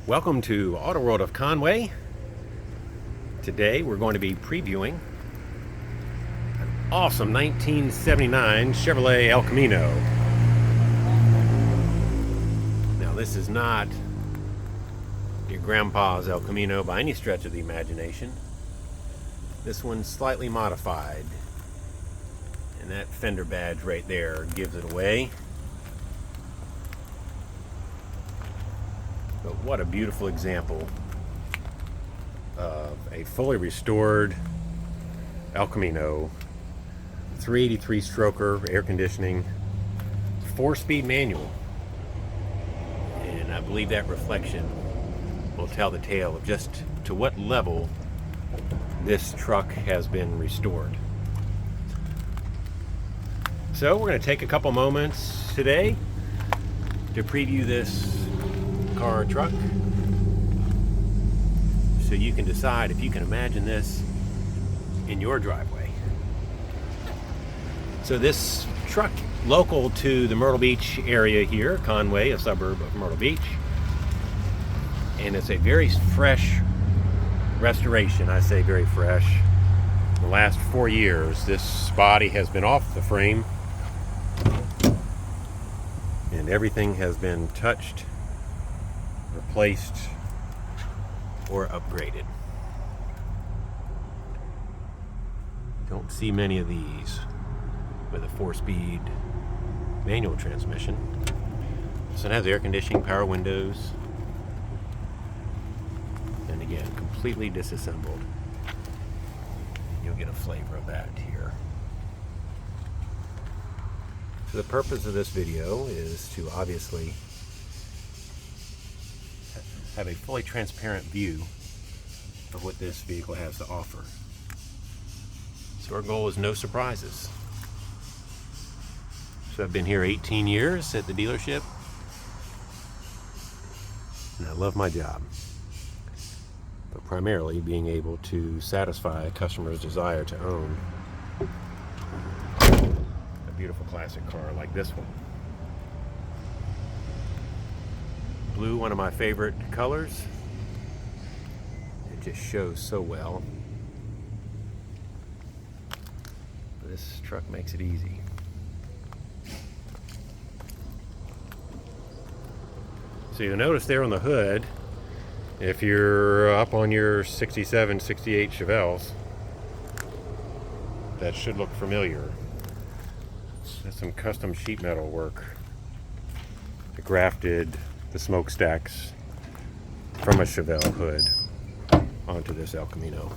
Welcome to AutoWorld of Conway. Today we're going to be previewing an awesome 1979 Chevrolet El Camino. Now this is not your grandpa's El Camino by any stretch of the imagination. This one's slightly modified, and that fender badge right there gives it away. But what a beautiful example of a fully restored El Camino, 383 stroker, air conditioning, 4-speed manual. And I believe that reflection will tell the tale of just to what level this truck has been restored. So we're going to take a couple moments today to preview this car truck so you can decide if you can imagine this in your driveway. So this truck, local to the Myrtle Beach area here, Conway, a suburb of Myrtle Beach, and it's a very fresh restoration. I say very fresh. In the last 4 years this body has been off the frame and everything has been touched, replaced, or upgraded. Don't see many of these with a 4-speed manual transmission. This one has air conditioning, power windows, and again, completely disassembled. You'll get a flavor of that here. So the purpose of this video is to obviously have a fully transparent view of what this vehicle has to offer. So our goal is no surprises. So I've been here 18 years at the dealership, and I love my job, but primarily being able to satisfy a customer's desire to own a beautiful classic car like this one. Blue, one of my favorite colors. It just shows so well. This truck makes it easy. So you'll notice there on the hood, if you're up on your 67, 68 Chevelles, that should look familiar. That's some custom sheet metal work. It grafted the smokestacks from a Chevelle hood onto this El Camino.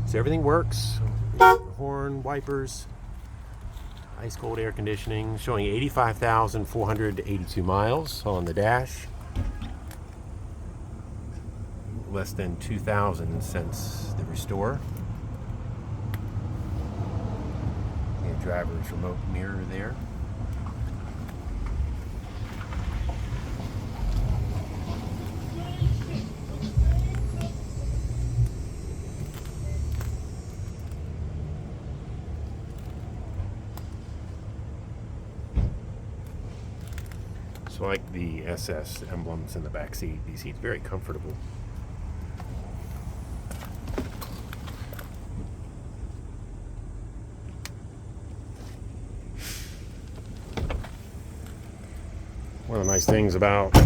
So everything works. Horn, wipers, ice cold air conditioning, showing 85,482 miles on the dash. Less than 2,000 since the restore. Driver's remote mirror there. So I like the SS emblems in the back seat. These seats very comfortable. One of the nice things about,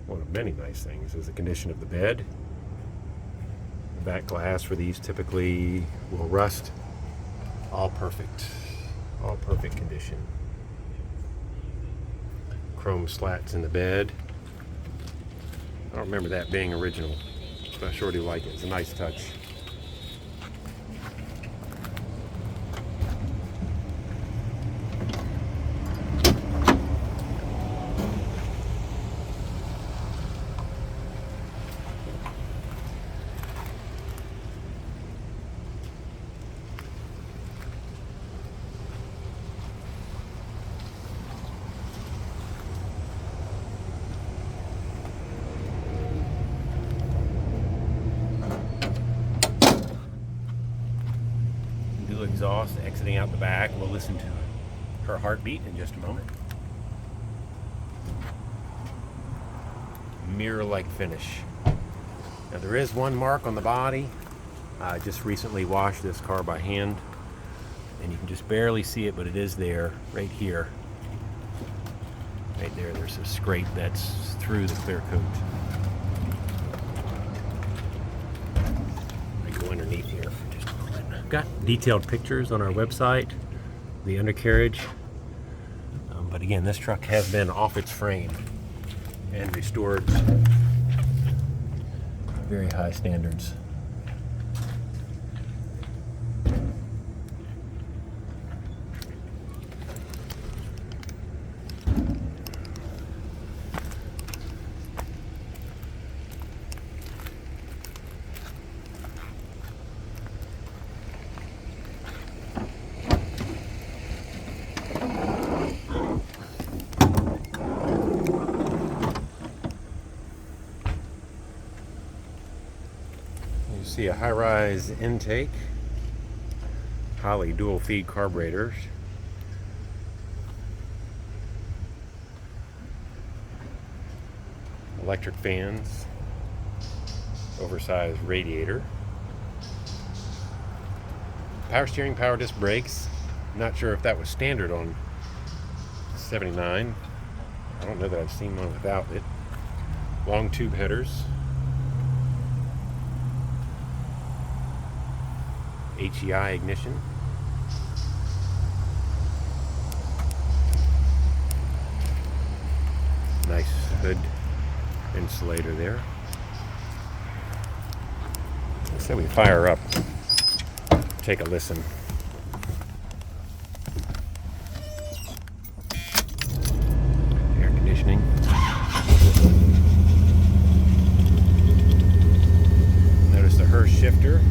one of many nice things, is the condition of the bed. The back glass for these typically will rust. All perfect condition. Chrome slats in the bed. I don't remember that being original, but I sure do like it. It's a nice touch. exhaust exiting out the back. We'll listen to her heartbeat in just a moment. Mirror-like finish. Now there is one mark on the body. I just recently washed this car by hand, and you can just barely see it, but it is there, right here. Right there, there's a scrape that's through the clear coat. I go underneath here for just a moment. I've got detailed pictures on our website, the undercarriage. But again, this truck has been off its frame and restored to very high standards. See a high-rise intake, Holley dual feed carburetors, electric fans, oversized radiator, power steering, power disc brakes. Not sure if that was standard on 79. I don't know that I've seen one without it. Long tube headers, HEI ignition, nice hood insulator there. So we fire up, take a listen. Air conditioning. Notice the Hurst shifter.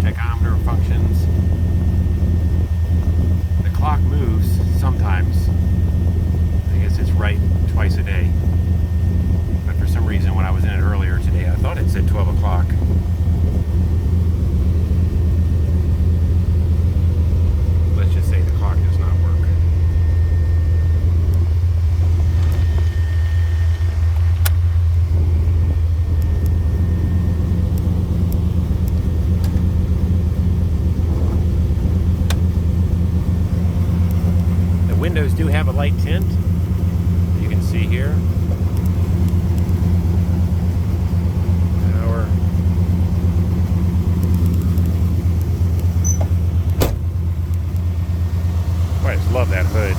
Tachometer functions. The clock moves sometimes. I guess it's right twice a day. But for some reason when I was in it earlier today, I thought it said 12 o'clock. Let's just say the clock does not work. Windows do have a light tint, you can see here. Power. I just love that hood.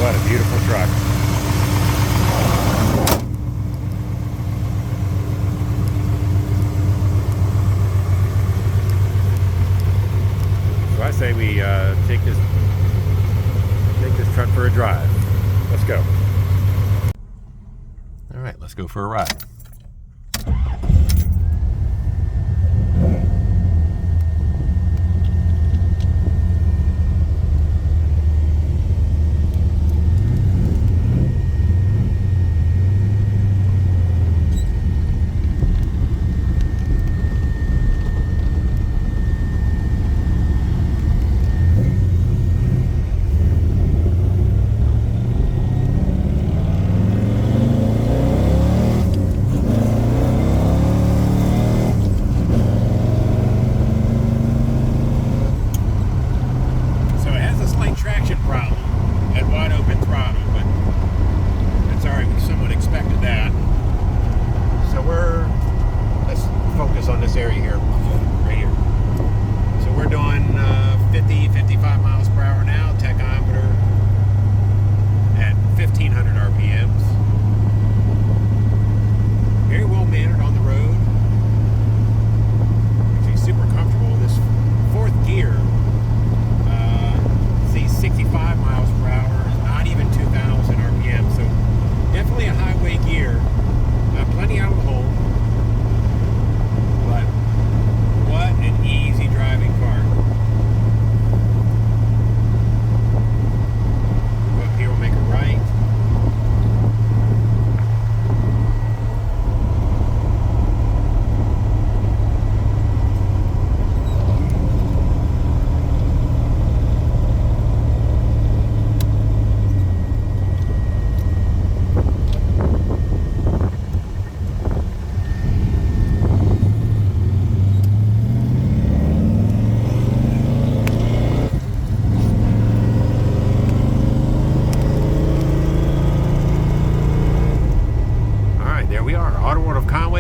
What a beautiful truck. So I say we take this truck for a drive. Let's go. All right, let's go for a ride.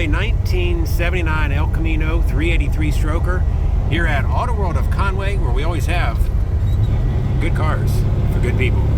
Conway 1979 El Camino 383 stroker here at AutoWorld of Conway, where we always have good cars for good people.